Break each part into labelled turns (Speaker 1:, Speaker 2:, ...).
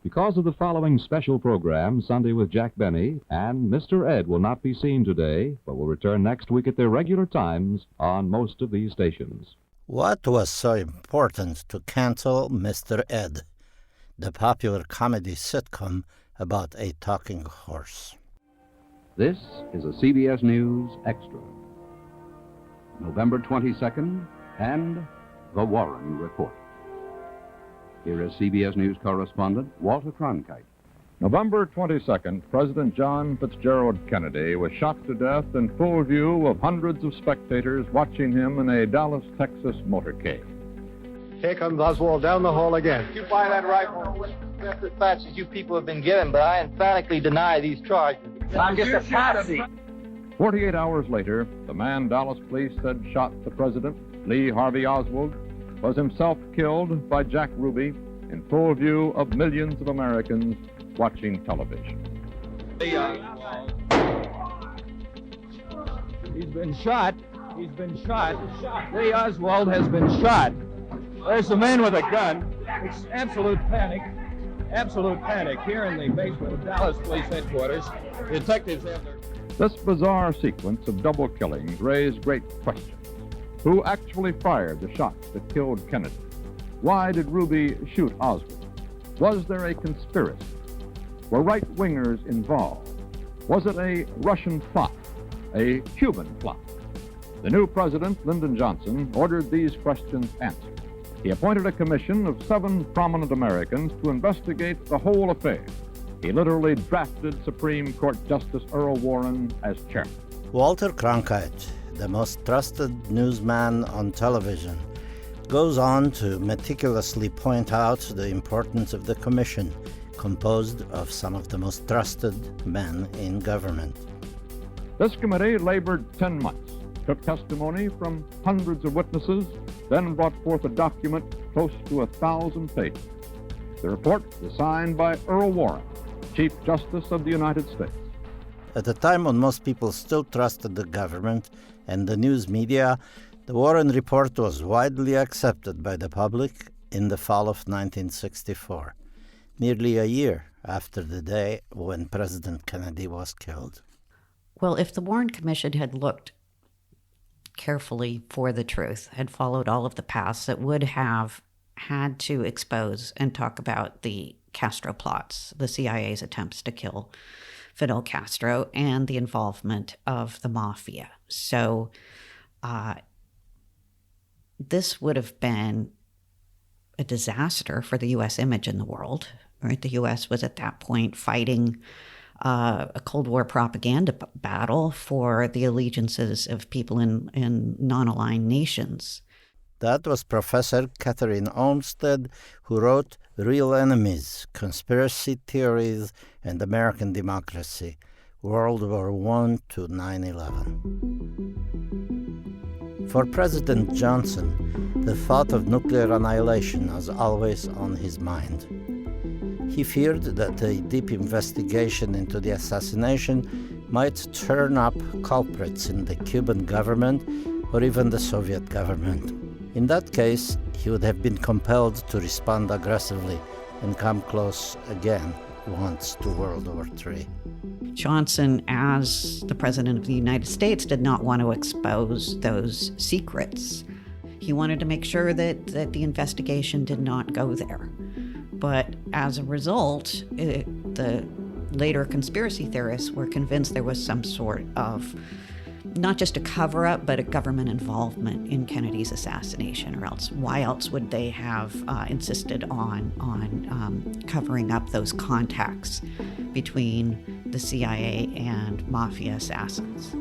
Speaker 1: Because of the following special program, Sunday with Jack Benny, and Mr. Ed will not be seen today, but will return next week at their regular times on most of these stations.
Speaker 2: What was so important to cancel Mr. Ed, the popular comedy sitcom about a talking horse?
Speaker 3: This is a CBS News Extra. November 22nd, and the Warren Report. Here is CBS News correspondent Walter Cronkite.
Speaker 4: November 22nd, President John Fitzgerald Kennedy was shot to death in full view of hundreds of spectators watching him in a Dallas, Texas motorcade.
Speaker 5: Here comes Oswald down the hall again.
Speaker 6: You buy that rifle? That's as fast as you people have been given, but I emphatically deny these charges. I'm just a patsy.
Speaker 4: 48 hours later, the man Dallas police said shot the president, Lee Harvey Oswald, was himself killed by Jack Ruby in full view of millions of Americans watching television.
Speaker 7: He's been shot. He's been shot. Lee Oswald has been shot. There's the man with a gun. It's absolute panic here in the basement of Dallas Police Headquarters. Detectives have their...
Speaker 4: This bizarre sequence of double killings raised great questions. Who actually fired the shots that killed Kennedy? Why did Ruby shoot Oswald? Was there a conspiracy? Were right-wingers involved? Was it a Russian plot? A Cuban plot? The new president, Lyndon Johnson, ordered these questions answered. He appointed a commission of 7 prominent Americans to investigate the whole affair. He literally drafted Supreme Court Justice Earl Warren as chairman.
Speaker 2: Walter Cronkite, the most trusted newsman on television, goes on to meticulously point out the importance of the commission, composed of some of the most trusted men in government.
Speaker 4: This committee labored 10 months, took testimony from hundreds of witnesses, then brought forth a document close to 1,000 pages. The report was signed by Earl Warren, Chief Justice of the United States.
Speaker 2: At a time when most people still trusted the government and the news media, the Warren Report was widely accepted by the public in the fall of 1964, nearly a year after the day when President Kennedy was killed.
Speaker 8: Well, if the Warren Commission had looked carefully for the truth, had followed all of the paths, it would have had to expose and talk about the Castro plots, the CIA's attempts to kill Fidel Castro, and the involvement of the mafia. So this would have been a disaster for the U.S. image in the world. Right? The U.S. was at that point fighting a Cold War propaganda battle for the allegiances of people in non-aligned nations.
Speaker 2: That was Professor Catherine Olmsted, who wrote Real Enemies, Conspiracy Theories and American Democracy, World War I to 9/11. For President Johnson, the thought of nuclear annihilation was always on his mind. He feared that a deep investigation into the assassination might turn up culprits in the Cuban government or even the Soviet government. In that case, he would have been compelled to respond aggressively and come close again once to World War III.
Speaker 8: Johnson, as the President of the United States, did not want to expose those secrets. He wanted to make sure that the investigation did not go there. But as a result, the later conspiracy theorists were convinced there was some sort of, not just a cover-up, but a government involvement in Kennedy's assassination, or else why else would they have insisted on covering up those contacts between the CIA and mafia assassins?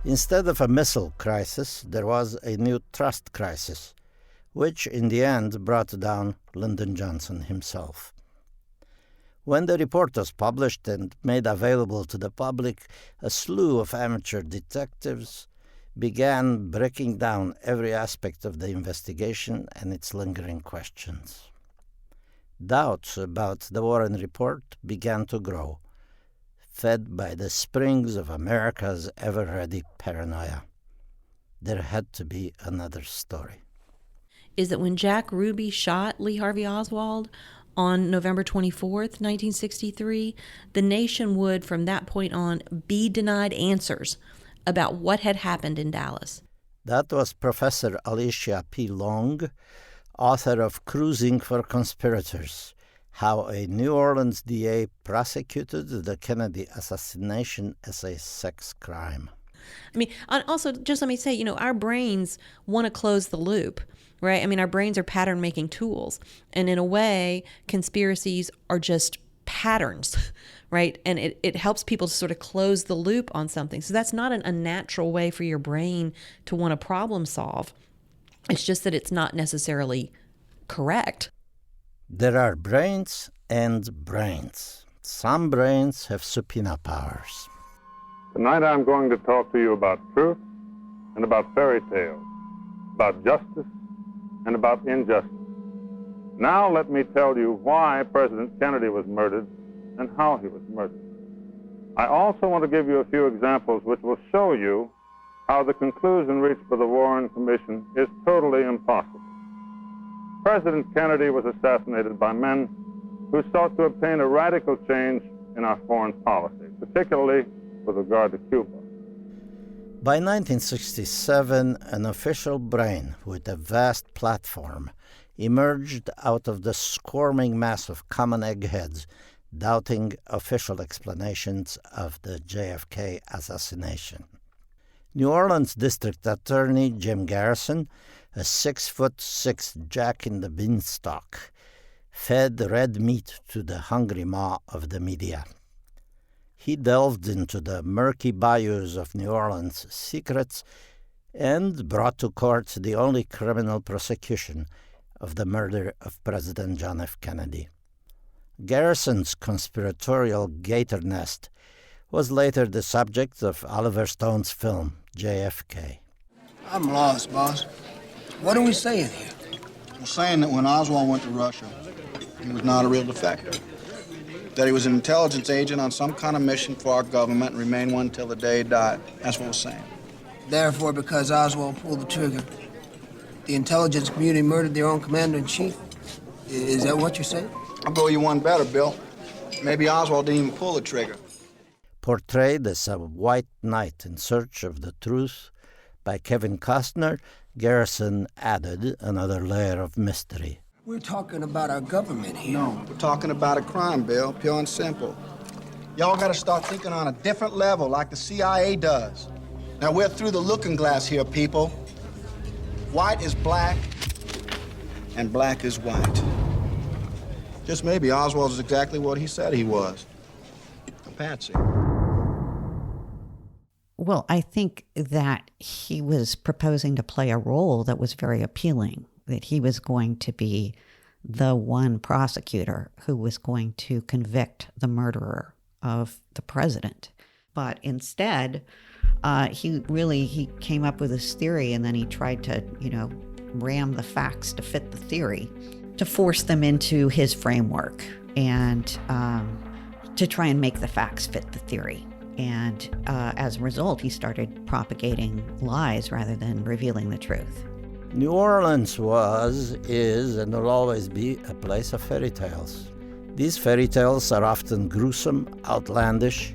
Speaker 2: Instead of a missile crisis, there was a new trust crisis, which in the end brought down Lyndon Johnson himself. When the report was published and made available to the public, a slew of amateur detectives began breaking down every aspect of the investigation and its lingering questions. Doubts about the Warren Report began to grow, fed by the springs of America's ever-ready paranoia. There had to be another story.
Speaker 9: is that when Jack Ruby shot Lee Harvey Oswald on November 24th, 1963, the nation would, from that point on, be denied answers about what had happened in Dallas.
Speaker 2: That was Professor Alicia P. Long, author of Cruising for Conspirators, How a New Orleans DA Prosecuted the Kennedy Assassination as a Sex Crime.
Speaker 9: I mean, also, just let me say, our brains want to close the loop, right? I mean, our brains are pattern-making tools. And in a way, conspiracies are just patterns, right? And it helps people to sort of close the loop on something. So that's not an unnatural way for your brain to want to problem solve. It's just that it's not necessarily correct.
Speaker 2: There are brains and brains. Some brains have subpoena powers.
Speaker 10: Tonight I'm going to talk to you about truth and about fairy tales, about justice and about injustice. Now let me tell you why President Kennedy was murdered and how he was murdered. I also want to give you a few examples which will show you how the conclusion reached by the Warren Commission is totally impossible. President Kennedy was assassinated by men who sought to obtain a radical change in our foreign policy, particularly with regard to Cuba.
Speaker 2: By 1967, an official brain with a vast platform emerged out of the squirming mass of common eggheads doubting official explanations of the JFK assassination. New Orleans District Attorney Jim Garrison, a 6'6" Jack in the Beanstalk, fed red meat to the hungry maw of the media. He delved into the murky bayous of New Orleans' secrets and brought to court the only criminal prosecution of the murder of President John F. Kennedy. Garrison's conspiratorial gator nest was later the subject of Oliver Stone's film, JFK.
Speaker 11: I'm lost, boss. What are we saying here? We're saying that when Oswald went to Russia, he was not a real defector. That he was an intelligence agent on some kind of mission for our government and remained one till the day he died. That's what we're saying. Therefore, because Oswald pulled the trigger, the intelligence community murdered their own commander-in-chief? Is that what you're saying? I'll go you one better, Bill. Maybe Oswald didn't even pull the trigger.
Speaker 2: Portrayed as a white knight in search of the truth by Kevin Costner, Garrison added another layer of mystery.
Speaker 11: We're talking about our government here. No, we're talking about a crime, Bill, pure and simple. Y'all gotta start thinking on a different level, like the CIA does. Now, we're through the looking glass here, people. White is black, and black is white. Just maybe Oswald is exactly what he said he was. A patsy.
Speaker 8: Well, I think that he was proposing to play a role that was very appealing, that he was going to be the one prosecutor who was going to convict the murderer of the president. But instead, he came up with this theory, and then he tried to, ram the facts to fit the theory, to force them into his framework, and to try and make the facts fit the theory. And as a result, he started propagating lies rather than revealing the truth.
Speaker 2: New Orleans was, is, and will always be a place of fairy tales. These fairy tales are often gruesome, outlandish,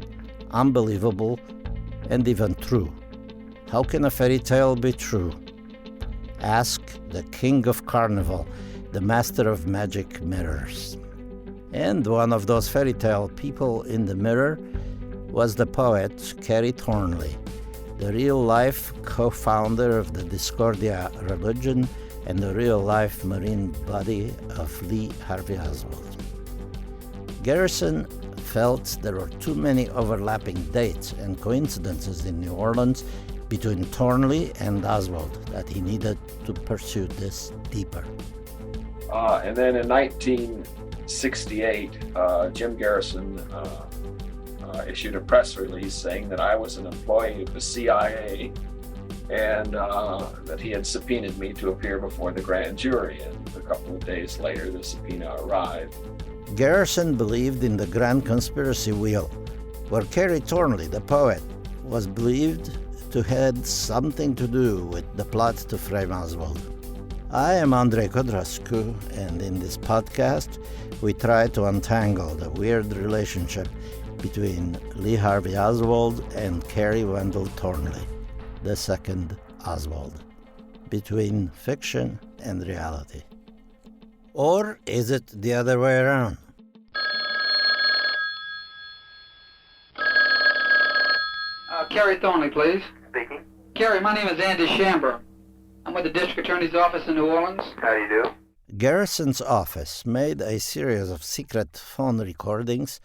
Speaker 2: unbelievable, and even true. How can a fairy tale be true? Ask the king of carnival, the master of magic mirrors. And one of those fairy tale people in the mirror was the poet Kerry Thornley, the real-life co-founder of the Discordia religion and the real-life marine buddy of Lee Harvey Oswald. Garrison felt there were too many overlapping dates and coincidences in New Orleans between Thornley and Oswald that he needed to pursue this deeper.
Speaker 12: And then in 1968, Jim Garrison issued a press release saying that I was an employee of the CIA and that he had subpoenaed me to appear before the grand jury. And a couple of days later, the subpoena arrived.
Speaker 2: Garrison believed in the grand conspiracy wheel, where Kerry Thornley, the poet, was believed to have something to do with the plot to frame Oswald. I am Andrei Codrascu, and in this podcast, we try to untangle the weird relationship between Lee Harvey Oswald and Kerry Thornley, the second Oswald, between fiction and reality. Or is it the other way around?
Speaker 13: Kerry Thornley, please.
Speaker 14: Speaking.
Speaker 13: Kerry, my name is Andy Shamber. I'm with the District Attorney's Office in New Orleans.
Speaker 14: How do you do?
Speaker 2: Garrison's office made a series of secret phone recordings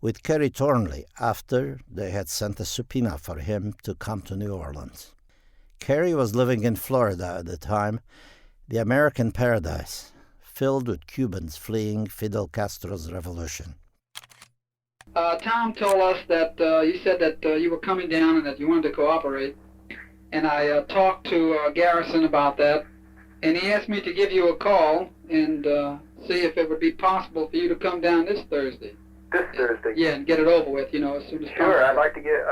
Speaker 2: with Kerry Thornley after they had sent a subpoena for him to come to New Orleans. Kerry was living in Florida at the time, the American paradise, filled with Cubans fleeing Fidel Castro's revolution.
Speaker 13: Tom told us that you said that you were coming down and that you wanted to cooperate. And I talked to Garrison about that, and he asked me to give you a call and see if it would be possible for you to come down this Thursday.
Speaker 14: This Thursday?
Speaker 13: Yeah, and get it over with, as soon as possible.
Speaker 14: Sure, I'd like to get,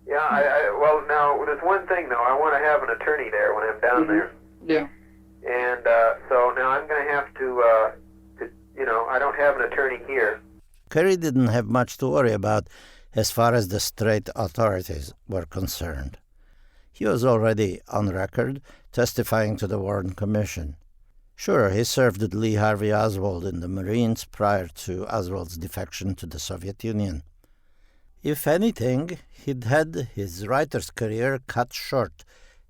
Speaker 14: well, now, there's one thing, though. I want to have an attorney there when I'm down there.
Speaker 13: Yeah.
Speaker 14: And so now I'm going to have to, I don't have an attorney here.
Speaker 2: Kerry didn't have much to worry about as far as the state authorities were concerned. He was already on record testifying to the Warren Commission. Sure, he served with Lee Harvey Oswald in the Marines prior to Oswald's defection to the Soviet Union. If anything, he'd had his writer's career cut short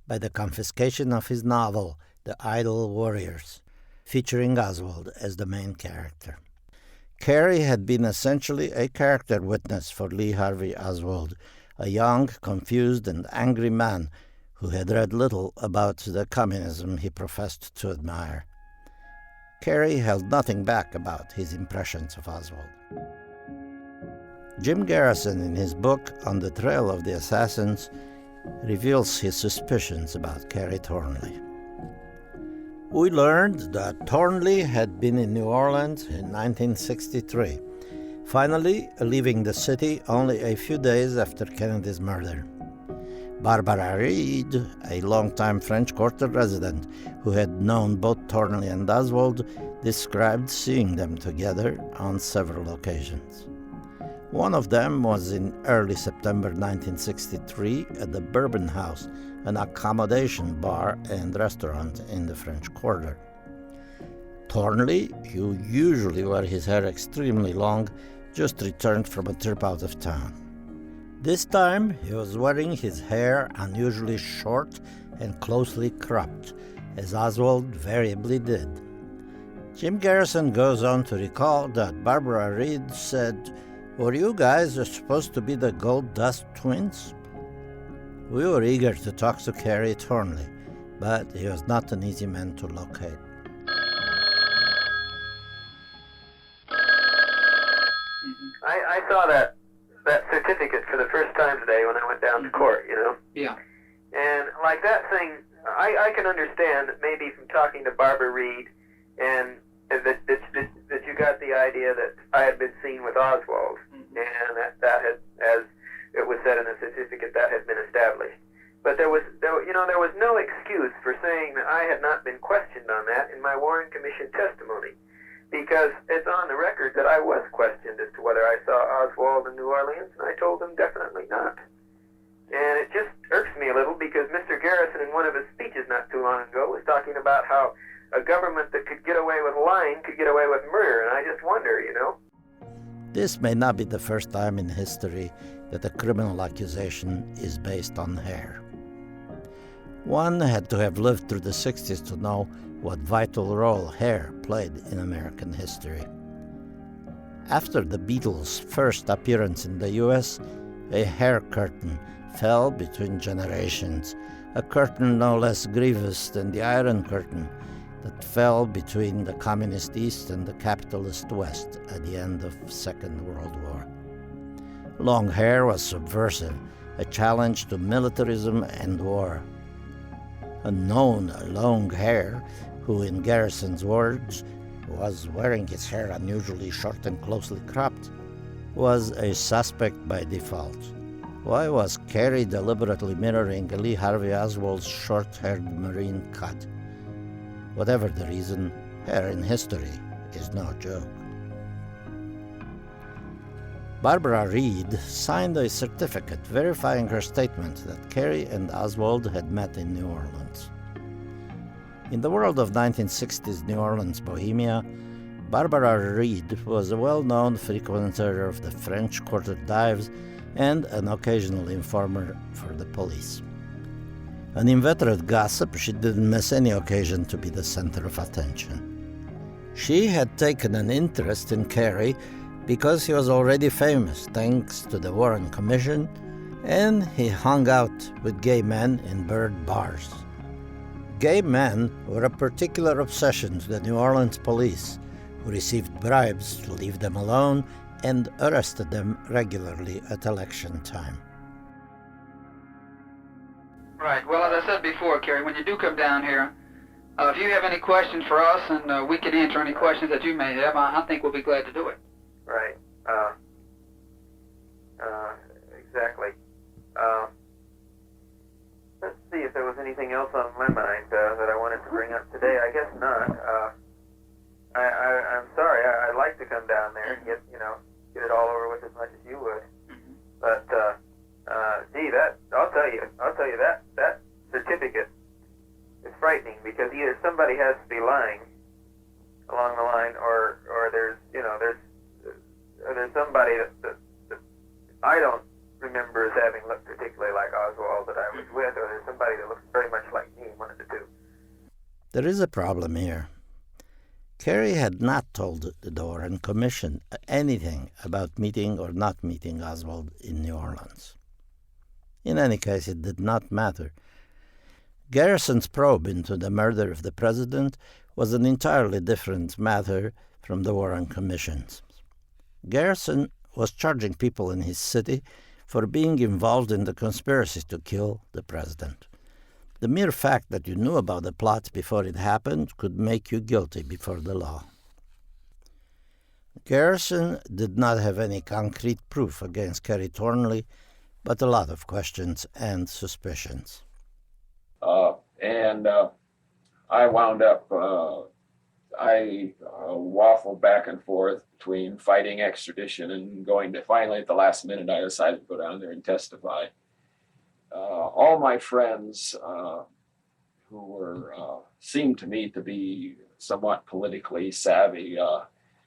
Speaker 2: by the confiscation of his novel, The Idle Warriors, featuring Oswald as the main character. Kerry had been essentially a character witness for Lee Harvey Oswald, a young, confused, and angry man who had read little about the communism he professed to admire. Kerry held nothing back about his impressions of Oswald. Jim Garrison, in his book On the Trail of the Assassins, reveals his suspicions about Kerry Thornley. We learned that Thornley had been in New Orleans in 1963, finally leaving the city only a few days after Kennedy's murder. Barbara Reed, a longtime French Quarter resident who had known both Thornley and Oswald, described seeing them together on several occasions. One of them was in early September 1963 at the Bourbon House, an accommodation bar and restaurant in the French Quarter. Thornley, who usually wore his hair extremely long, just returned from a trip out of town. This time, he was wearing his hair unusually short and closely cropped, as Oswald variably did. Jim Garrison goes on to recall that Barbara Reed said, "Were you guys supposed to be the Gold Dust Twins?" We were eager to talk to Kerry Thornley, but he was not an easy man to locate.
Speaker 14: I saw that certificate for the first time today when I went down to court,
Speaker 13: Yeah.
Speaker 14: And like that thing, I can understand that maybe from talking to Barbara Reed and that you got the idea that I had been seen with Oswald, and that had, as it was said in the certificate, that had been established. But there was no excuse for saying that I had not been questioned on that in my Warren Commission testimony, because it's on the record that I was questioned as to whether I saw Oswald in New Orleans, and I told them definitely not. And it just irks me a little because Mr. Garrison, in one of his speeches not too long ago, was talking about how a government that could get away with lying could get away with murder, and I just wonder,
Speaker 2: This may not be the first time in history that a criminal accusation is based on hair. One had to have lived through the 60s to know what vital role hair played in American history. After the Beatles' first appearance in the U.S., a hair curtain fell between generations, a curtain no less grievous than the Iron Curtain that fell between the Communist East and the Capitalist West at the end of the Second World War. Long hair was subversive, a challenge to militarism and war. A known long hair, who in Garrison's words was wearing his hair unusually short and closely cropped, was a suspect by default. Why was Kerry deliberately mirroring Lee Harvey Oswald's short-haired Marine cut? Whatever the reason, her in history is no joke. Barbara Reed signed a certificate verifying her statement that Kerry and Oswald had met in New Orleans. In the world of 1960s New Orleans bohemia, Barbara Reed was a well-known frequenter of the French Quarter dives and an occasional informer for the police. An inveterate gossip, she didn't miss any occasion to be the center of attention. She had taken an interest in Kerry because he was already famous thanks to the Warren Commission, and he hung out with gay men in bird bars. Gay men were a particular obsession to the New Orleans police, who received bribes to leave them alone and arrested them regularly at election time.
Speaker 13: Right. Well, as I said before, Kerry, when you do come down here, if you have any questions for us and we can answer any questions that you may have, I think we'll be glad to do it.
Speaker 14: Right. Exactly. Let's see if there was anything else on my mind that I wanted to bring up today. I guess not. I'm sorry. I'd like to come down there and get it all over with as much as you would. But gee, I'll tell you that certificate is frightening, because either somebody has to be lying along the line, or there's somebody that I don't remember as having looked particularly like Oswald that I was with, or there's somebody that looks very much like me, one of the two.
Speaker 2: There is a problem here. Kerry had not told the Warren Commission anything about meeting or not meeting Oswald in New Orleans. In any case, it did not matter. Garrison's probe into the murder of the president was an entirely different matter from the Warren Commission's. Garrison was charging people in his city for being involved in the conspiracy to kill the president. The mere fact that you knew about the plot before it happened could make you guilty before the law. Garrison did not have any concrete proof against Kerry Thornley, but a lot of questions and suspicions.
Speaker 12: I wound up, I waffled back and forth between fighting extradition and going to, finally at the last minute, I decided to go down there and testify. All my friends who were seemed to me to be somewhat politically savvy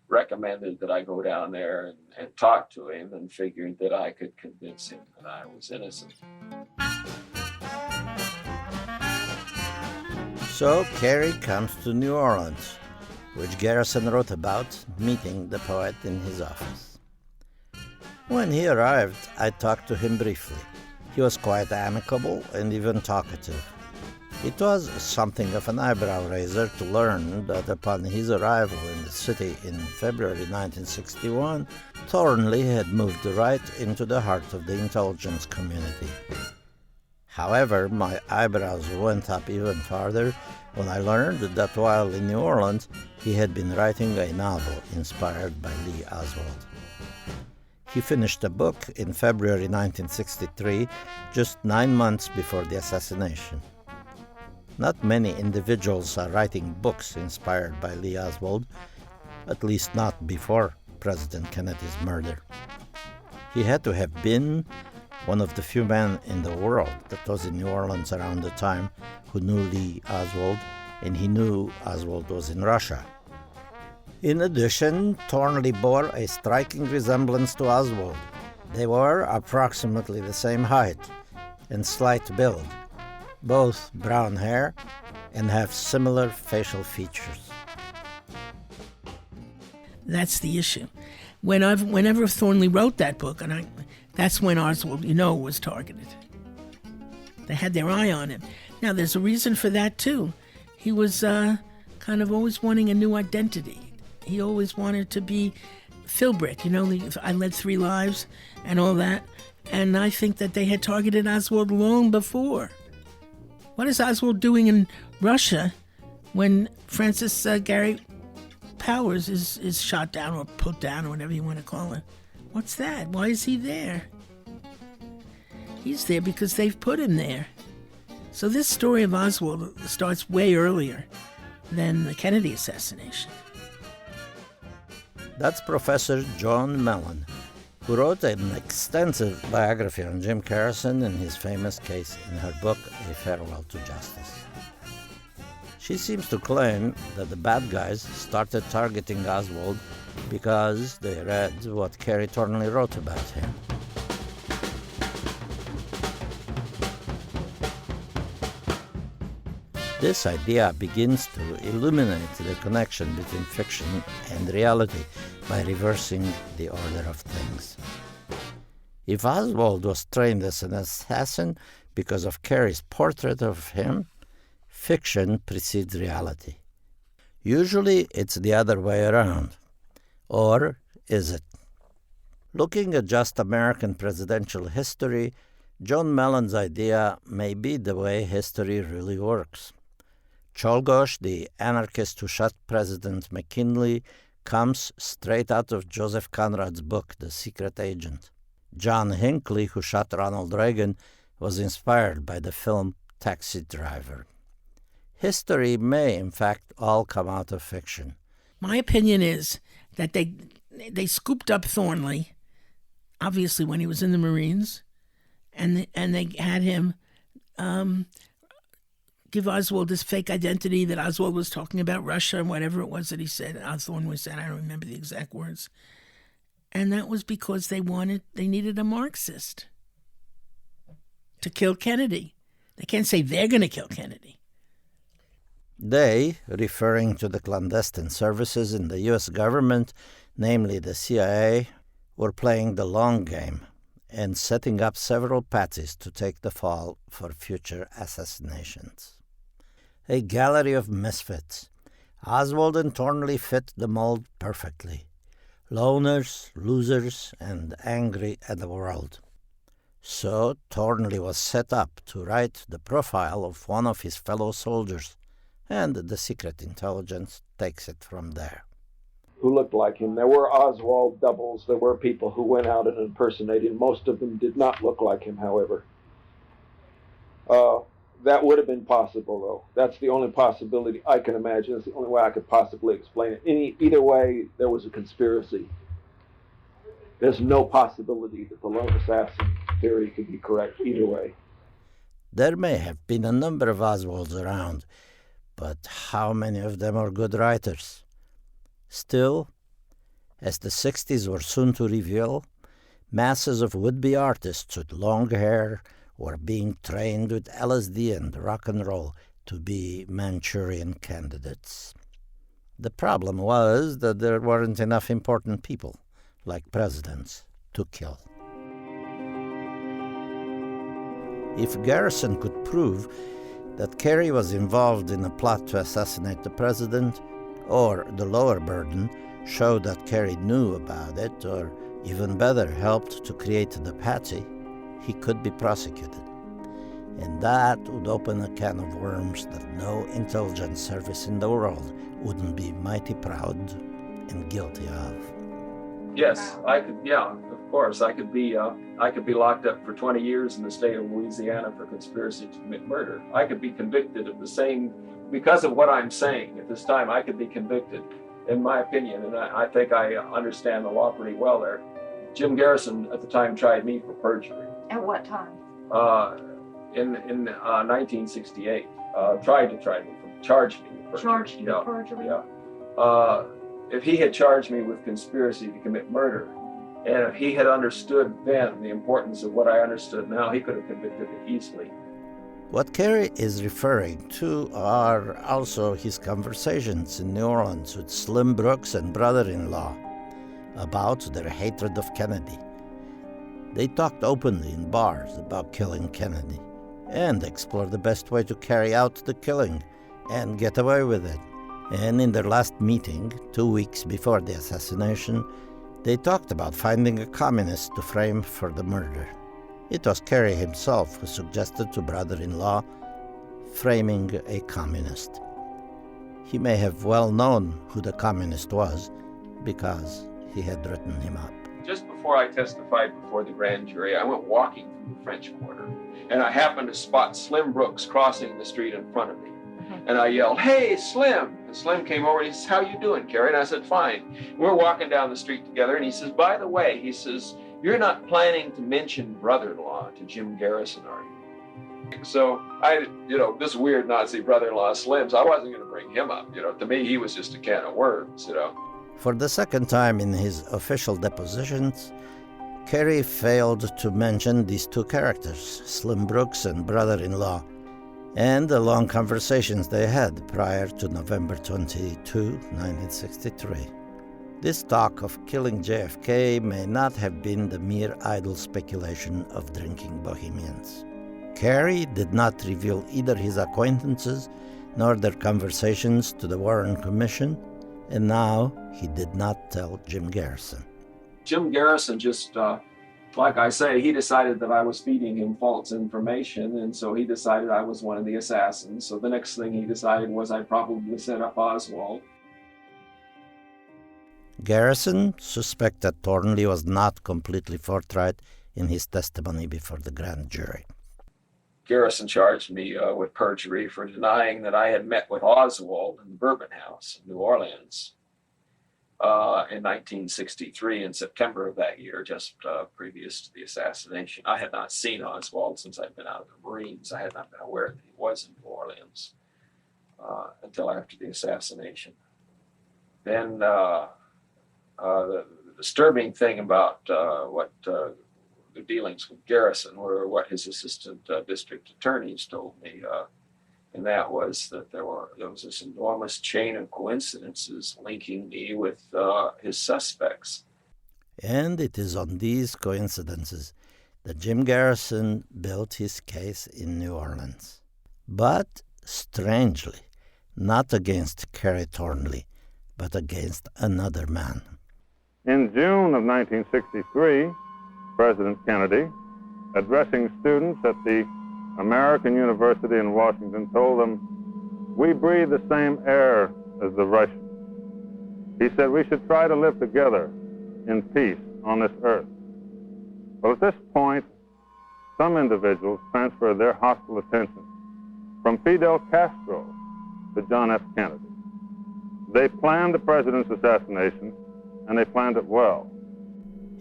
Speaker 12: recommended that I go down there and talk to him, and figured that I could convince him that I was innocent.
Speaker 2: So Kerry comes to New Orleans, which Garrison wrote about, meeting the poet in his office. When he arrived, I talked to him briefly. He was quite amicable and even talkative. It was something of an eyebrow raiser to learn that upon his arrival in the city in February 1961, Thornley had moved right into the heart of the intelligence community. However, my eyebrows went up even farther when I learned that while in New Orleans, he had been writing a novel inspired by Lee Oswald. He finished a book in February 1963, just 9 months before the assassination. Not many individuals are writing books inspired by Lee Oswald, at least not before President Kennedy's murder. He had to have been one of the few men in the world that was in New Orleans around the time who knew Lee Oswald, and he knew Oswald was in Russia. In addition, Thornley bore a striking resemblance to Oswald. They were approximately the same height and slight build, both brown hair, and have similar facial features.
Speaker 15: That's the issue. Whenever Thornley wrote that book, that's when Oswald, was targeted. They had their eye on him. Now, there's a reason for that, too. He was kind of always wanting a new identity. He always wanted to be Philbrick, I Led 3 Lives and all that. And I think that they had targeted Oswald long before. What is Oswald doing in Russia when Francis Gary Powers is shot down or put down or whatever you want to call it? What's that? Why is he there? He's there because they've put him there. So this story of Oswald starts way earlier, than the Kennedy assassination.
Speaker 2: That's Professor John Mellon, who wrote an extensive biography on Jim Garrison and his famous case in her book, A Farewell to Justice. She seems to claim that the bad guys started targeting Oswald because they read what Kerry Thornley wrote about him. This idea begins to illuminate the connection between fiction and reality by reversing the order of things. If Oswald was trained as an assassin because of Kerry's portrait of him, fiction precedes reality. Usually it's the other way around. Or is it? Looking at just American presidential history, John Mellon's idea may be the way history really works. Czolgosz, the anarchist who shot President McKinley, comes straight out of Joseph Conrad's book, The Secret Agent. John Hinckley, who shot Ronald Reagan, was inspired by the film Taxi Driver. History may, in fact, all come out of fiction.
Speaker 15: My opinion is that they scooped up Thornley, obviously when he was in the Marines, and they had him give Oswald this fake identity that Oswald was talking about Russia and whatever it was that he said. Thornley said, I don't remember the exact words. And that was because they needed a Marxist to kill Kennedy. They can't say they're going to kill Kennedy.
Speaker 2: They, referring to the clandestine services in the U.S. government, namely the CIA, were playing the long game and setting up several patsies to take the fall for future assassinations. A gallery of misfits. Oswald and Thornley fit the mold perfectly. Loners, losers, and angry at the world. So Thornley was set up to write the profile of one of his fellow soldiers, and the secret intelligence takes it from there.
Speaker 12: Who looked like him. There were Oswald doubles. There were people who went out and impersonated. Most of them did not look like him, however. That would have been possible, though. That's the only possibility I can imagine. It's the only way I could possibly explain it. Either way, there was a conspiracy. There's no possibility that the lone assassin theory could be correct either way.
Speaker 2: There may have been a number of Oswalds around, but how many of them are good writers? Still, as the 60s were soon to reveal, masses of would-be artists with long hair were being trained with LSD and rock and roll to be Manchurian candidates. The problem was that there weren't enough important people, like presidents, to kill. If Garrison could prove that Kerry was involved in a plot to assassinate the president, or the lower burden showed that Kerry knew about it, or even better, helped to create the patsy, he could be prosecuted. And that would open a can of worms that no intelligence service in the world wouldn't be mighty proud and guilty of.
Speaker 12: Yes, I could. Yeah, of course, I could be locked up for 20 years in the state of Louisiana for conspiracy to commit murder. I could be convicted of the same, because of what I'm saying at this time. I could be convicted, in my opinion, and I think I understand the law pretty well there. Jim Garrison at the time tried me for perjury.
Speaker 16: At what time?
Speaker 12: In 1968, tried me for charged me with perjury.
Speaker 16: Charged you with perjury?
Speaker 12: Yeah. If he had charged me with conspiracy to commit murder, and if he had understood then the importance of what I understood now, he could have convicted me easily.
Speaker 2: What Kerry is referring to are also his conversations in New Orleans with Slim Brooks and brother-in-law about their hatred of Kennedy. They talked openly in bars about killing Kennedy and explored the best way to carry out the killing and get away with it. And in their last meeting, 2 weeks before the assassination, they talked about finding a communist to frame for the murder. It was Kerry himself who suggested to brother-in-law framing a communist. He may have well known who the communist was because he had written him up.
Speaker 12: Just before I testified before the grand jury, I went walking through the French Quarter, and I happened to spot Slim Brooks crossing the street in front of me. And I yelled, "Hey, Slim!" Slim came over and he says, "How you doing, Kerry?" And I said, "Fine." We're walking down the street together, and he says, "By the way," he says, "you're not planning to mention brother-in-law to Jim Garrison, are you?" So this weird Nazi brother-in-law Slim, so I wasn't going to bring him up. To me, he was just a can of worms,
Speaker 2: For the second time in his official depositions, Kerry failed to mention these two characters, Slim Brooks and brother-in-law, and the long conversations they had prior to November 22, 1963. This talk of killing JFK may not have been the mere idle speculation of drinking bohemians. Kerry did not reveal either his acquaintances nor their conversations to the Warren Commission, and now he did not tell Jim Garrison.
Speaker 12: Jim Garrison just, like I say, he decided that I was feeding him false information, and so he decided I was one of the assassins. So the next thing he decided was I probably set up Oswald.
Speaker 2: Garrison suspected Thornley was not completely forthright in his testimony before the grand jury.
Speaker 12: Garrison charged me with perjury for denying that I had met with Oswald in the Bourbon House in New Orleans in 1963, in September of that year, just previous to the assassination. I had not seen Oswald since I'd been out of the Marines. I had not been aware that he was in New Orleans until after the assassination. Then the disturbing thing about what the dealings with Garrison were what his assistant district attorneys told me, and that was that there was this enormous chain of coincidences linking me with his suspects.
Speaker 2: And it is on these coincidences that Jim Garrison built his case in New Orleans. But, strangely, not against Kerry Thornley, but against another man.
Speaker 10: In June of 1963, President Kennedy, addressing students at the American University in Washington, told them, "We breathe the same air as the Russians." He said we should try to live together in peace on this earth. Well, at this point, some individuals transferred their hostile attention from Fidel Castro to John F. Kennedy. They planned the president's assassination, and they planned it well.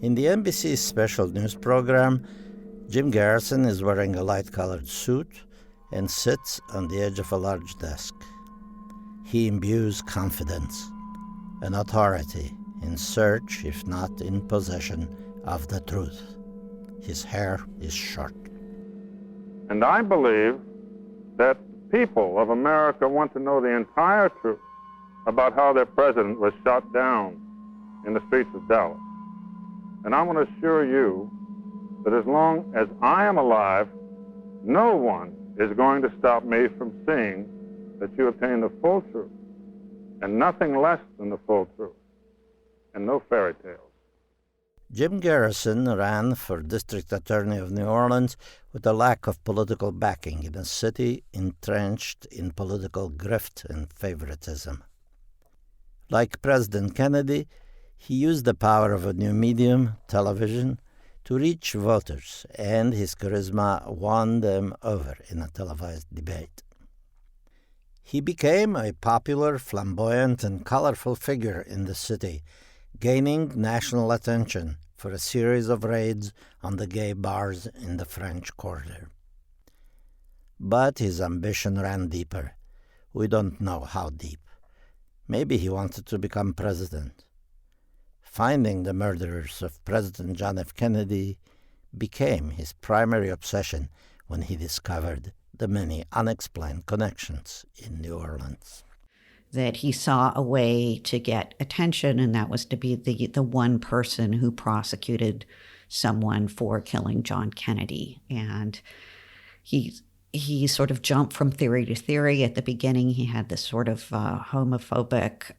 Speaker 2: In the NBC special news program, Jim Garrison is wearing a light-colored suit and sits on the edge of a large desk. He imbues confidence, an authority in search, if not in possession, of the truth. His hair is short.
Speaker 10: And I believe that people of America want to know the entire truth about how their president was shot down in the streets of Dallas. And I want to assure you that as long as I am alive, no one is going to stop me from seeing that you obtain the full truth, and nothing less than the full truth, and no fairy tales.
Speaker 2: Jim Garrison ran for district attorney of New Orleans with a lack of political backing in a city entrenched in political grift and favoritism. Like President Kennedy, he used the power of a new medium, television, to reach voters, and his charisma won them over in a televised debate. He became a popular, flamboyant, and colorful figure in the city, gaining national attention for a series of raids on the gay bars in the French Quarter. But his ambition ran deeper. We don't know how deep. Maybe he wanted to become president. Finding the murderers of President John F. Kennedy became his primary obsession when he discovered the many unexplained connections in New Orleans.
Speaker 8: That he saw a way to get attention, and that was to be the one person who prosecuted someone for killing John Kennedy. And he sort of jumped from theory to theory. At the beginning, he had this sort of homophobic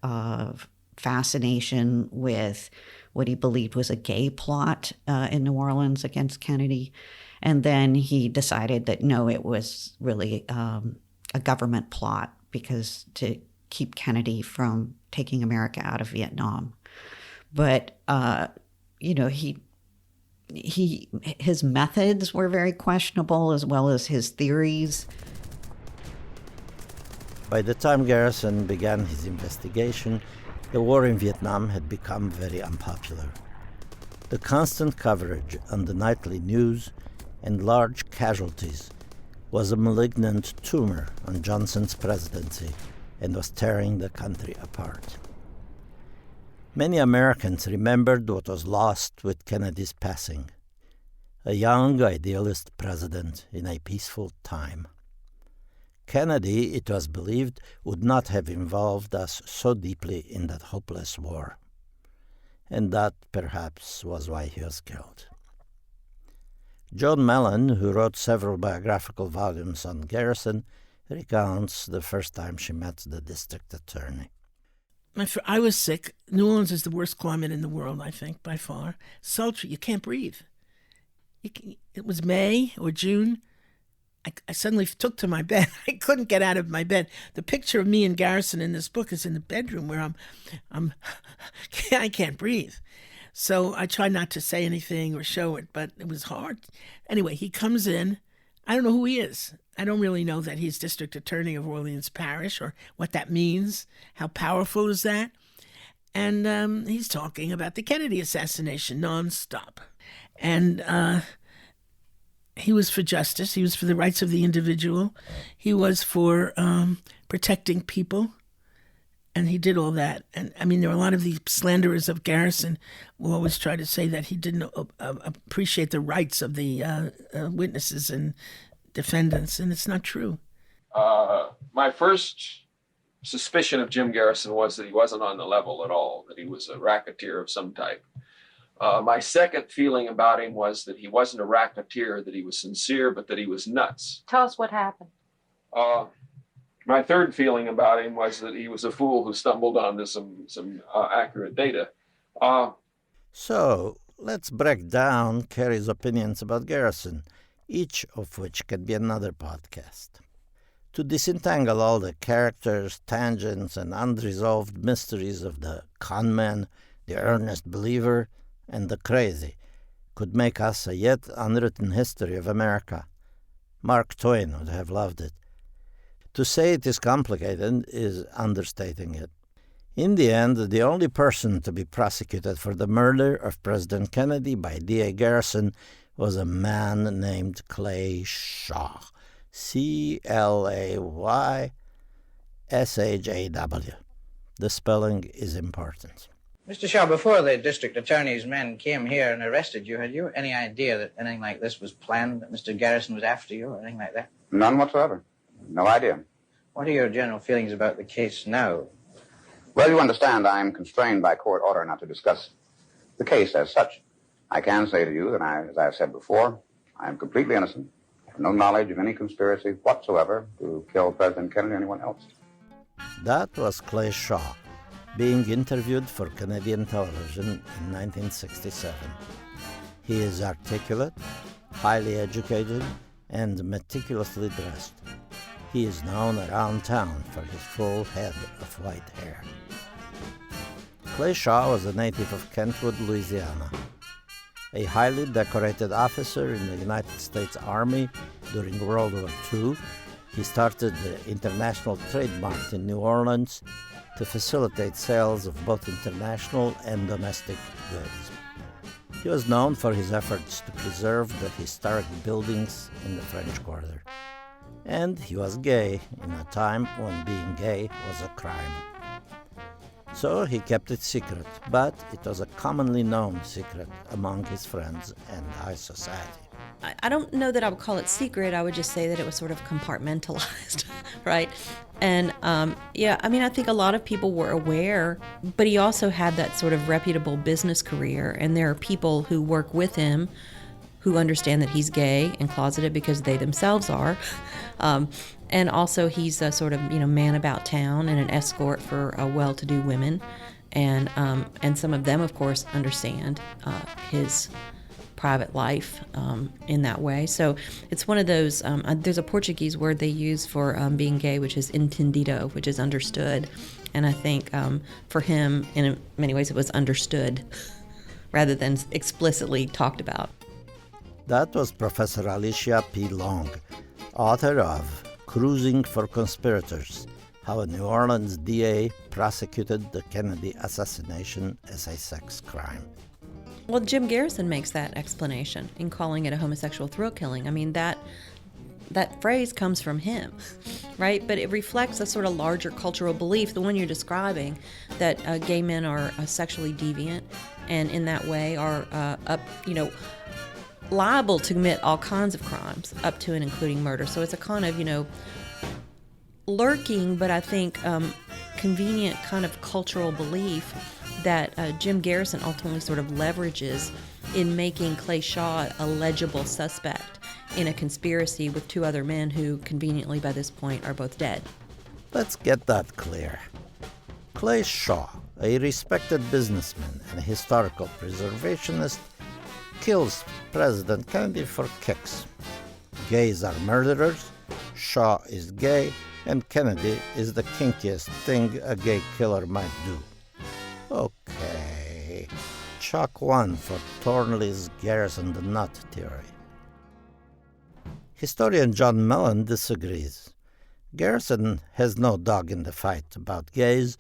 Speaker 8: fascination with what he believed was a gay plot in New Orleans against Kennedy. And then he decided that no, it was really a government plot because to keep Kennedy from taking America out of Vietnam. But, his methods were very questionable as well as his theories.
Speaker 2: By the time Garrison began his investigation, the war in Vietnam had become very unpopular. The constant coverage on the nightly news and large casualties was a malignant tumor on Johnson's presidency and was tearing the country apart. Many Americans remembered what was lost with Kennedy's passing, a young idealist president in a peaceful time. Kennedy, it was believed, would not have involved us so deeply in that hopeless war. And that, perhaps, was why he was killed. Joan Mellon, who wrote several biographical volumes on Garrison, recounts the first time she met the district attorney.
Speaker 15: I was sick. New Orleans is the worst climate in the world, I think, by far. Sultry, you can't breathe. It was May or June. I suddenly took to my bed. I couldn't get out of my bed. The picture of me and Garrison in this book is in the bedroom where I can't breathe. So I tried not to say anything or show it, but it was hard. Anyway, he comes in. I don't know who he is. I don't really know that he's district attorney of Orleans Parish or what that means. How powerful is that? And he's talking about the Kennedy assassination nonstop. And he was for justice. He was for the rights of the individual. He was for protecting people. And he did all that. And, I mean, there are a lot of the slanderers of Garrison who always try to say that he didn't appreciate the rights of the witnesses and defendants, and it's not true.
Speaker 12: My first suspicion of Jim Garrison was that he wasn't on the level at all, that he was a racketeer of some type. My second feeling about him was that he wasn't a racketeer, that he was sincere, but that he was nuts.
Speaker 16: Tell us what happened.
Speaker 12: My third feeling about him was that he was a fool who stumbled onto some accurate data.
Speaker 2: So, let's break down Kerry's opinions about Garrison, each of which can be another podcast. To disentangle all the characters, tangents, and unresolved mysteries of the conman, the earnest believer, and the crazy could make us a yet unwritten history of America. Mark Twain would have loved it. To say it is complicated is understating it. In the end, the only person to be prosecuted for the murder of President Kennedy by D.A. Garrison was a man named Clay Shaw, C-L-A-Y-S-H-A-W. The spelling is important.
Speaker 17: Mr. Shaw, before the district attorney's men came here and arrested you, had you any idea that anything like this was planned, that Mr. Garrison was after you or anything like that?
Speaker 18: None whatsoever. No idea.
Speaker 17: What are your general feelings about the case now?
Speaker 18: Well, you understand I'm constrained by court order not to discuss the case as such. I can say to you that as I have said before, I am completely innocent. I have no knowledge of any conspiracy whatsoever to kill President Kennedy or anyone else.
Speaker 2: That was Clay Shaw, being interviewed for Canadian television in 1967. He is articulate, highly educated, and meticulously dressed. He is known around town for his full head of white hair. Clay Shaw was a native of Kentwood, Louisiana. A highly decorated officer in the United States Army during World War II, he started the International Trade Mart in New Orleans to facilitate sales of both international and domestic goods. He was known for his efforts to preserve the historic buildings in the French Quarter. And he was gay in a time when being gay was a crime. So he kept it secret, but it was a commonly known secret among his friends and high society.
Speaker 9: I don't know that I would call it secret. I would just say that it was sort of compartmentalized, right? And I think a lot of people were aware, but he also had that sort of reputable business career, and there are people who work with him who understand that he's gay and closeted because they themselves are. And also he's a sort of, man about town and an escort for well-to-do women. And some of them, of course, understand his private life in that way. So it's one of those, there's a Portuguese word they use for being gay, which is entendido, which is understood. And I think for him, in many ways, it was understood rather than explicitly talked about.
Speaker 2: That was Professor Alicia P. Long, author of Cruising for Conspirators, how a New Orleans DA prosecuted the Kennedy assassination as a sex crime.
Speaker 9: Well, Jim Garrison makes that explanation in calling it a homosexual thrill killing. I mean, that phrase comes from him, right? But it reflects a sort of larger cultural belief, the one you're describing, that gay men are sexually deviant and in that way are liable to commit all kinds of crimes, up to and including murder. So it's a kind of, lurking, but I think convenient kind of cultural belief that Jim Garrison ultimately sort of leverages in making Clay Shaw a legible suspect in a conspiracy with two other men who conveniently by this point are both dead.
Speaker 2: Let's get that clear. Clay Shaw, a respected businessman and historical preservationist, kills President Kennedy for kicks. Gays are murderers, Shaw is gay, and Kennedy is the kinkiest thing a gay killer might do. Okay, chalk one for Thornley's Garrison the Nut theory. Historian John Mellon disagrees. Garrison has no dog in the fight about gays,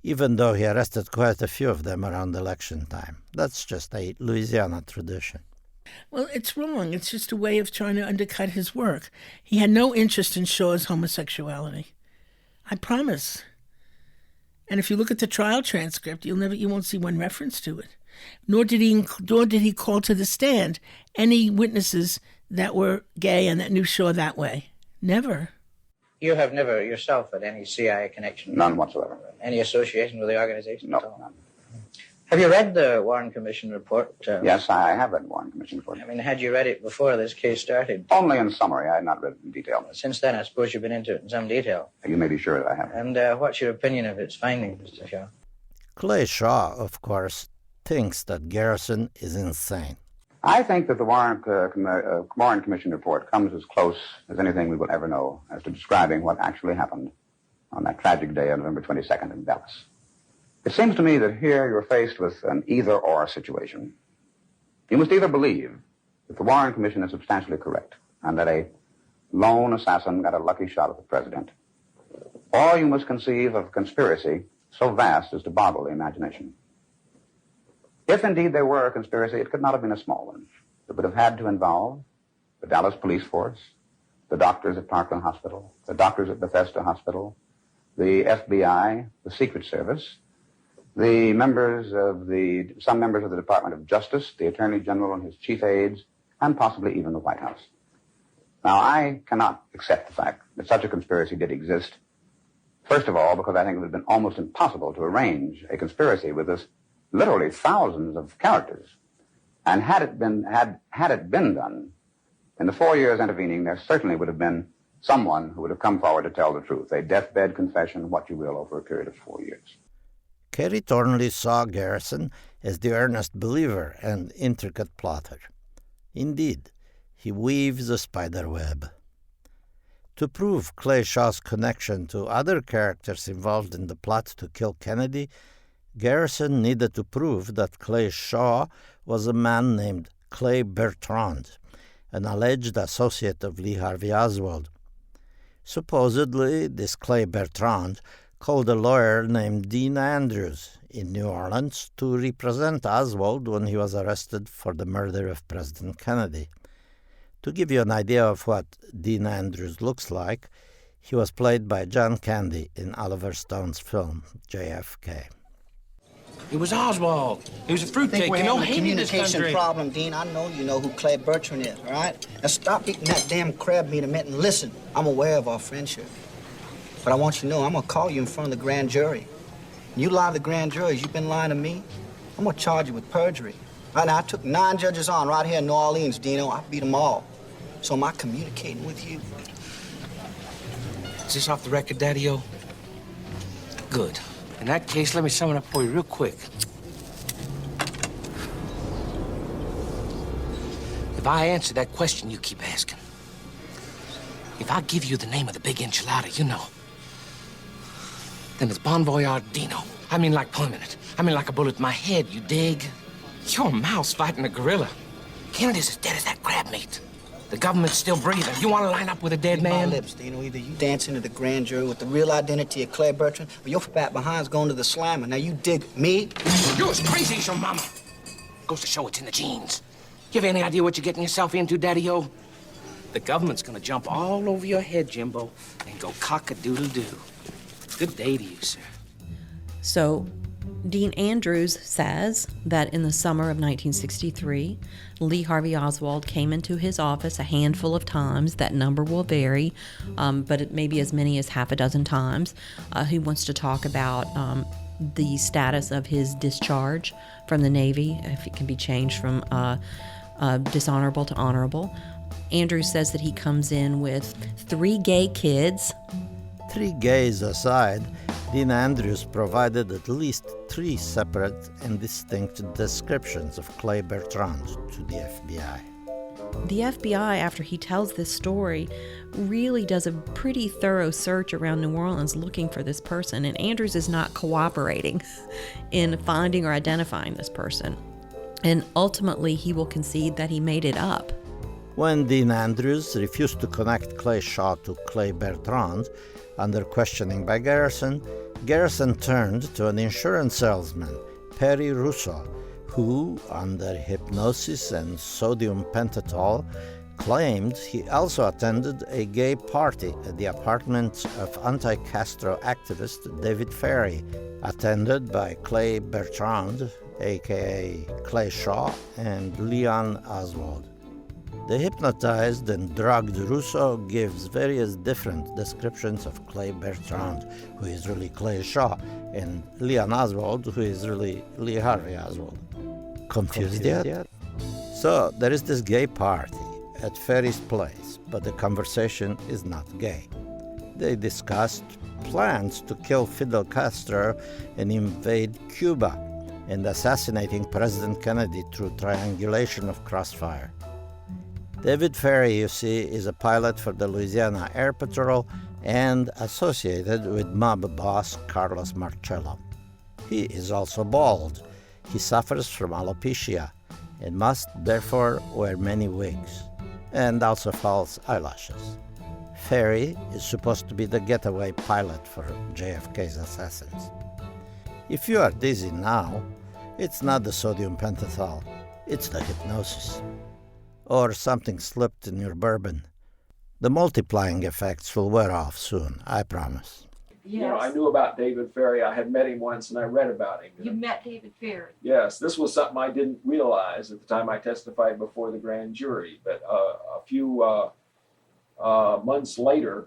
Speaker 2: even though he arrested quite a few of them around election time. That's just a Louisiana tradition.
Speaker 15: Well, it's wrong. It's just a way of trying to undercut his work. He had no interest in Shaw's homosexuality. I promise. And if you look at the trial transcript, you won't see one reference to it. Nor did he call to the stand any witnesses that were gay and that knew Shaw that way. Never.
Speaker 17: You have never yourself had any CIA connection?
Speaker 18: None whatsoever.
Speaker 17: Any association with the organization?
Speaker 18: No,
Speaker 17: at all?
Speaker 18: none.
Speaker 17: Have you read the Warren Commission report?
Speaker 18: Yes, I have read the Warren Commission report.
Speaker 17: I mean, had you read it before this case started?
Speaker 18: Only in summary. I had not read it in detail.
Speaker 17: Since then, I suppose you've been into it in some detail.
Speaker 18: You may be sure that I have.
Speaker 17: And what's your opinion of its findings, Mr. Shaw?
Speaker 2: Clay Shaw, of course, thinks that Garrison is insane.
Speaker 18: I think that the Warren Commission report comes as close as anything we will ever know as to describing what actually happened on that tragic day on November 22nd in Dallas. It seems to me that here you're faced with an either-or situation. You must either believe that the Warren Commission is substantially correct and that a lone assassin got a lucky shot at the president, or you must conceive of a conspiracy so vast as to boggle the imagination. If indeed there were a conspiracy, it could not have been a small one. It would have had to involve the Dallas police force, the doctors at Parkland Hospital, the doctors at Bethesda Hospital, the FBI, the Secret Service, some members of the Department of Justice, the Attorney General and his chief aides, and possibly even the White House. Now, I cannot accept the fact that such a conspiracy did exist, first of all, because I think it would have been almost impossible to arrange a conspiracy with this literally thousands of characters. And had it been done, in the 4 years intervening, there certainly would have been someone who would have come forward to tell the truth, a deathbed confession, what you will, over a period of 4 years.
Speaker 2: Kerry Thornley saw Garrison as the earnest believer and intricate plotter. Indeed, he weaves a spider web. To prove Clay Shaw's connection to other characters involved in the plot to kill Kennedy, Garrison needed to prove that Clay Shaw was a man named Clay Bertrand, an alleged associate of Lee Harvey Oswald. Supposedly, this Clay Bertrand called a lawyer named Dean Andrews in New Orleans to represent Oswald when he was arrested for the murder of President Kennedy. To give you an idea of what Dean Andrews looks like, he was played by John Candy in Oliver Stone's film, JFK.
Speaker 16: It was Oswald. He was a fruitcake. You know,
Speaker 11: a
Speaker 16: hated this
Speaker 11: communication
Speaker 16: country.
Speaker 11: problem, Dean. I know you know who Clay Bertrand is, all right? Now stop eating that damn crab meat a minute and listen. I'm aware of our friendship. But I want you to know I'm going to call you in front of the grand jury. You lie to the grand juries, you've been lying to me, I'm going to charge you with perjury. Right now, I took 9 judges on right here in New Orleans, Dino. I beat them all. So am I communicating with you?
Speaker 16: Is this off the record, Daddy-O? Good. In that case, let me sum it up for you real quick. If I answer that question you keep asking, if I give you the name of the big enchilada, you know, then it's Bon Voyage Dino. I mean like permanent. I mean like a bullet in my head, you dig? You're a mouse fighting a gorilla. Kennedy's as dead as that crab meat. The government's still breathing. You want to line up with a dead man?
Speaker 17: My lips, Dino. Either you dance into the grand jury with the real identity of Clay Bertrand, or your fat behind's going to the slammer. Now you dig me?
Speaker 16: You're as crazy as your mama. Goes to show it's in the genes. You have any idea what you're getting yourself into, Daddy-O? The government's gonna jump all over your head, Jimbo, and go cock-a-doodle-doo. Good day to you, sir.
Speaker 9: So, Dean Andrews says that in the summer of 1963, Lee Harvey Oswald came into his office a handful of times. That number will vary, but it may be as many as half a dozen times. He wants to talk about the status of his discharge from the Navy, if it can be changed from dishonorable to honorable. Andrews says that he comes in with 3 gay kids.
Speaker 2: 3 gays aside, Dean Andrews provided at least 3 separate and distinct descriptions of Clay Bertrand to the FBI.
Speaker 9: The FBI, after he tells this story, really does a pretty thorough search around New Orleans looking for this person, and Andrews is not cooperating in finding or identifying this person. And ultimately, he will concede that he made it up.
Speaker 2: When Dean Andrews refused to connect Clay Shaw to Clay Bertrand under questioning by Garrison, Garrison turned to an insurance salesman, Perry Russo, who, under hypnosis and sodium pentothal, claimed he also attended a gay party at the apartment of anti-Castro activist David Ferry, attended by Clay Bertrand, a.k.a. Clay Shaw, and Leon Oswald. The hypnotized and drugged Russo gives various different descriptions of Clay Bertrand, who is really Clay Shaw, and Leon Oswald, who is really Lee Harvey Oswald. Confused yet? So, there is this gay party at Ferry's place, but the conversation is not gay. They discussed plans to kill Fidel Castro and invade Cuba, and assassinating President Kennedy through triangulation of crossfire. David Ferry, you see, is a pilot for the Louisiana Air Patrol and associated with mob boss Carlos Marcello. He is also bald. He suffers from alopecia and must therefore wear many wigs, and also false eyelashes. Ferry is supposed to be the getaway pilot for JFK's assassins. If you are dizzy now, it's not the sodium pentothal, it's the hypnosis. Or something slipped in your bourbon. The multiplying effects will wear off soon, I promise.
Speaker 12: Yes. You know, I knew about David Ferry. I had met him once and I read about him.
Speaker 19: You met David Ferry?
Speaker 12: Yes, this was something I didn't realize at the time I testified before the grand jury. But a few months later,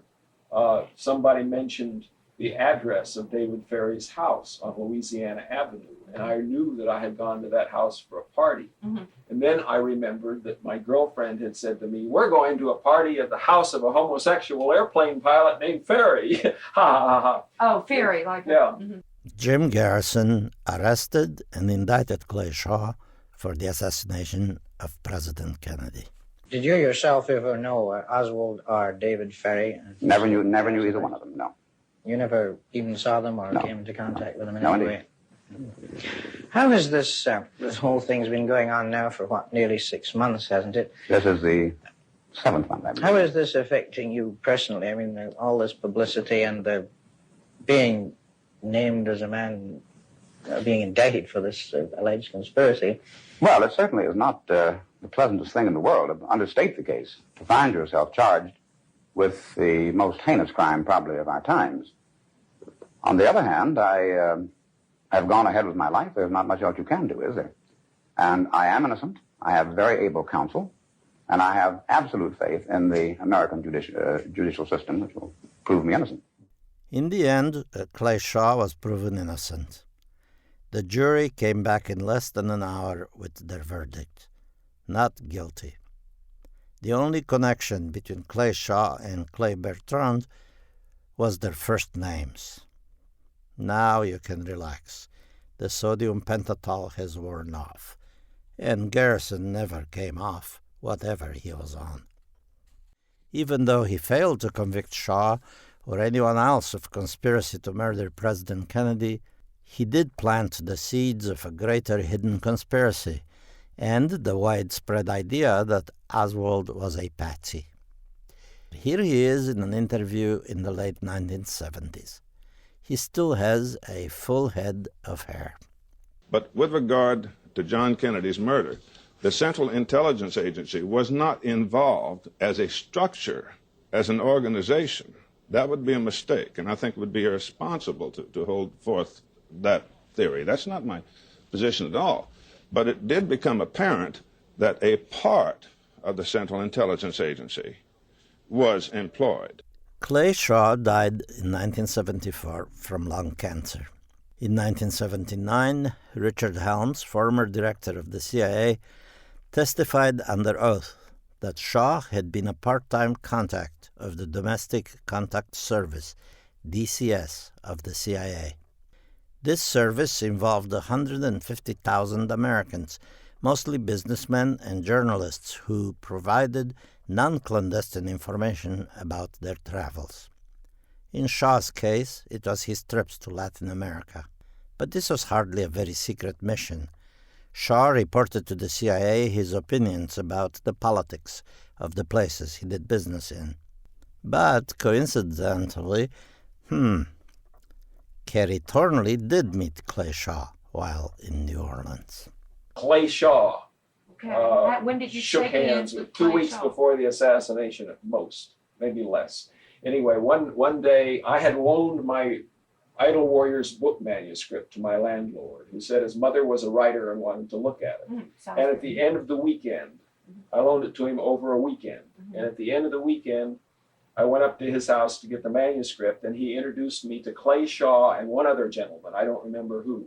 Speaker 12: somebody mentioned the address of David Ferry's house on Louisiana Avenue. And I knew that I had gone to that house for a party. Mm-hmm. And then I remembered that my girlfriend had said to me, "We're going to a party at the house of a homosexual airplane pilot named Ferry." Ha ha ha.
Speaker 19: Oh, Ferry, like
Speaker 12: yeah.
Speaker 19: Mm-hmm.
Speaker 2: Jim Garrison arrested and indicted Clay Shaw for the assassination of President Kennedy.
Speaker 17: Did you yourself ever know Oswald or David Ferry?
Speaker 18: Never knew either one of them, no.
Speaker 17: You never even saw them or came into contact with them in any way? How has this whole thing's been going on now for, nearly 6 months, hasn't it?
Speaker 18: This is the 7th month, I believe.
Speaker 17: How is this affecting you personally? I mean, all this publicity and being named as a man being indicted for this alleged conspiracy.
Speaker 18: Well, it certainly is not the pleasantest thing in the world to understate the case, to find yourself charged with the most heinous crime probably of our times. On the other hand, I have gone ahead with my life. There's not much else you can do, is there? And I am innocent. I have very able counsel, and I have absolute faith in the American judicial system, which will prove me innocent.
Speaker 2: In the end, Clay Shaw was proven innocent. The jury came back in less than an hour with their verdict. Not guilty. The only connection between Clay Shaw and Clay Bertrand was their first names. Now you can relax. The sodium pentothal has worn off, and Garrison never came off, whatever he was on. Even though he failed to convict Shaw or anyone else of conspiracy to murder President Kennedy, he did plant the seeds of a greater hidden conspiracy and the widespread idea that Oswald was a patsy. Here he is in an interview in the late 1970s. He still has a full head of hair.
Speaker 20: But with regard to John Kennedy's murder, the Central Intelligence Agency was not involved as a structure, as an organization. That would be a mistake, and I think it would be irresponsible to hold forth that theory. That's not my position at all. But it did become apparent that a part of the Central Intelligence Agency was employed.
Speaker 2: Clay Shaw died in 1974 from lung cancer. In 1979, Richard Helms, former director of the CIA, testified under oath that Shaw had been a part-time contact of the Domestic Contact Service, DCS, of the CIA. This service involved 150,000 Americans, mostly businessmen and journalists, who provided non-clandestine information about their travels. In Shaw's case, it was his trips to Latin America. But this was hardly a very secret mission. Shaw reported to the CIA his opinions about the politics of the places he did business in. But, coincidentally, Kerry Thornley did meet Clay Shaw while in New Orleans.
Speaker 12: Clay Shaw
Speaker 19: When did you
Speaker 12: shook
Speaker 19: shake
Speaker 12: hands
Speaker 19: with
Speaker 12: 2
Speaker 19: Clay
Speaker 12: weeks
Speaker 19: Shaw?
Speaker 12: before the assassination at most, maybe less. Anyway, one day I had loaned my Idle Warriors book manuscript to my landlord, who said his mother was a writer and wanted to look at it. And at the end of the weekend, I loaned it to him over a weekend. And at the end of the weekend, I went up to his house to get the manuscript, and he introduced me to Clay Shaw and one other gentleman. I don't remember who.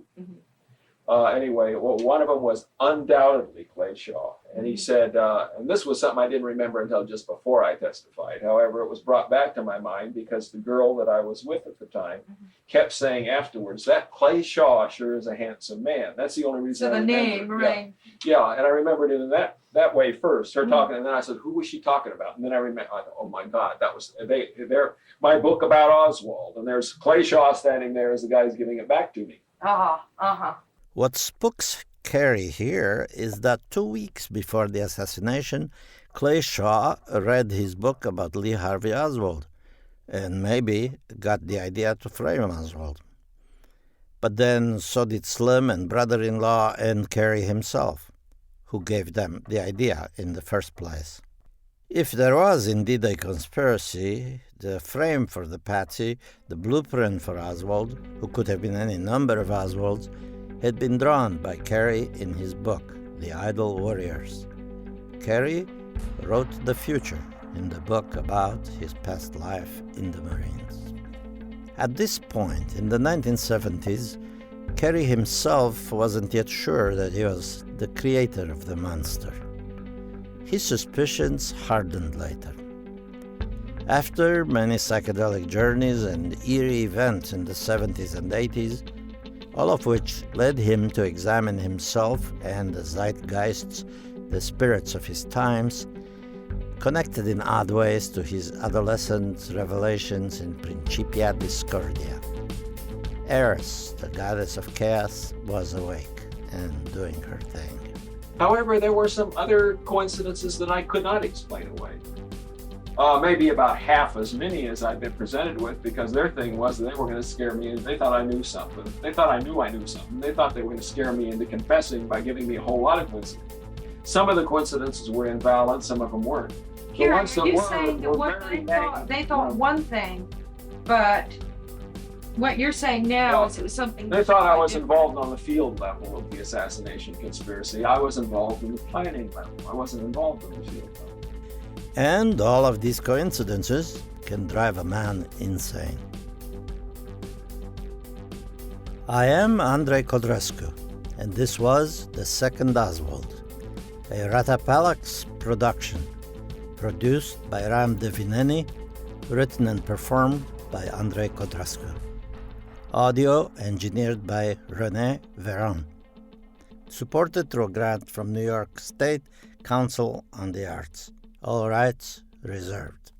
Speaker 12: Anyway, one of them was undoubtedly Clay Shaw. And he said, and this was something I didn't remember until just before I testified. However, it was brought back to my mind because the girl that I was with at the time kept saying afterwards, that Clay Shaw sure is a handsome man. That's the only reason
Speaker 19: So
Speaker 12: I
Speaker 19: the
Speaker 12: remember.
Speaker 19: name, right?
Speaker 12: Yeah, and I remembered it in that way first, her talking, and then I said, who was she talking about? And then I remember, oh my God, that was, they're my book about Oswald. And there's Clay Shaw standing there as the guy who's giving it back to me.
Speaker 2: What spooks Kerry here is that 2 weeks before the assassination, Clay Shaw read his book about Lee Harvey Oswald and maybe got the idea to frame Oswald. But then so did Slim and brother-in-law and Kerry himself, who gave them the idea in the first place. If there was indeed a conspiracy, the frame for the patsy, the blueprint for Oswald, who could have been any number of Oswalds, had been drawn by Kerry in his book, The Idle Warriors. Kerry wrote the future in the book about his past life in the Marines. At this point, in the 1970s, Kerry himself wasn't yet sure that he was the creator of the monster. His suspicions hardened later. After many psychedelic journeys and eerie events in the 70s and 80s, all of which led him to examine himself and the zeitgeists, the spirits of his times, connected in odd ways to his adolescent revelations in Principia Discordia. Eris, the goddess of chaos, was awake and doing her thing.
Speaker 12: However, there were some other coincidences that I could not explain away. Maybe about half as many as I've been presented with, because their thing was they were going to scare me and they thought I knew something. They thought I knew something. They thought they were going to scare me into confessing by giving me a whole lot of coincidences. Some of the coincidences were invalid, some of them weren't.
Speaker 19: Here, are you saying that what they thought one thing, but what you're saying now is it was something
Speaker 12: They thought I was involved on the field level of the assassination conspiracy. I was involved in the planning level. I wasn't involved in the field level.
Speaker 2: And all of these coincidences can drive a man insane. I am Andrei Codrescu, and this was The Second Oswald, a Ratapalax production, produced by Ram Devineni, written and performed by Andrei Codrescu. Audio engineered by René Veron. Supported through a grant from New York State Council on the Arts. All rights reserved.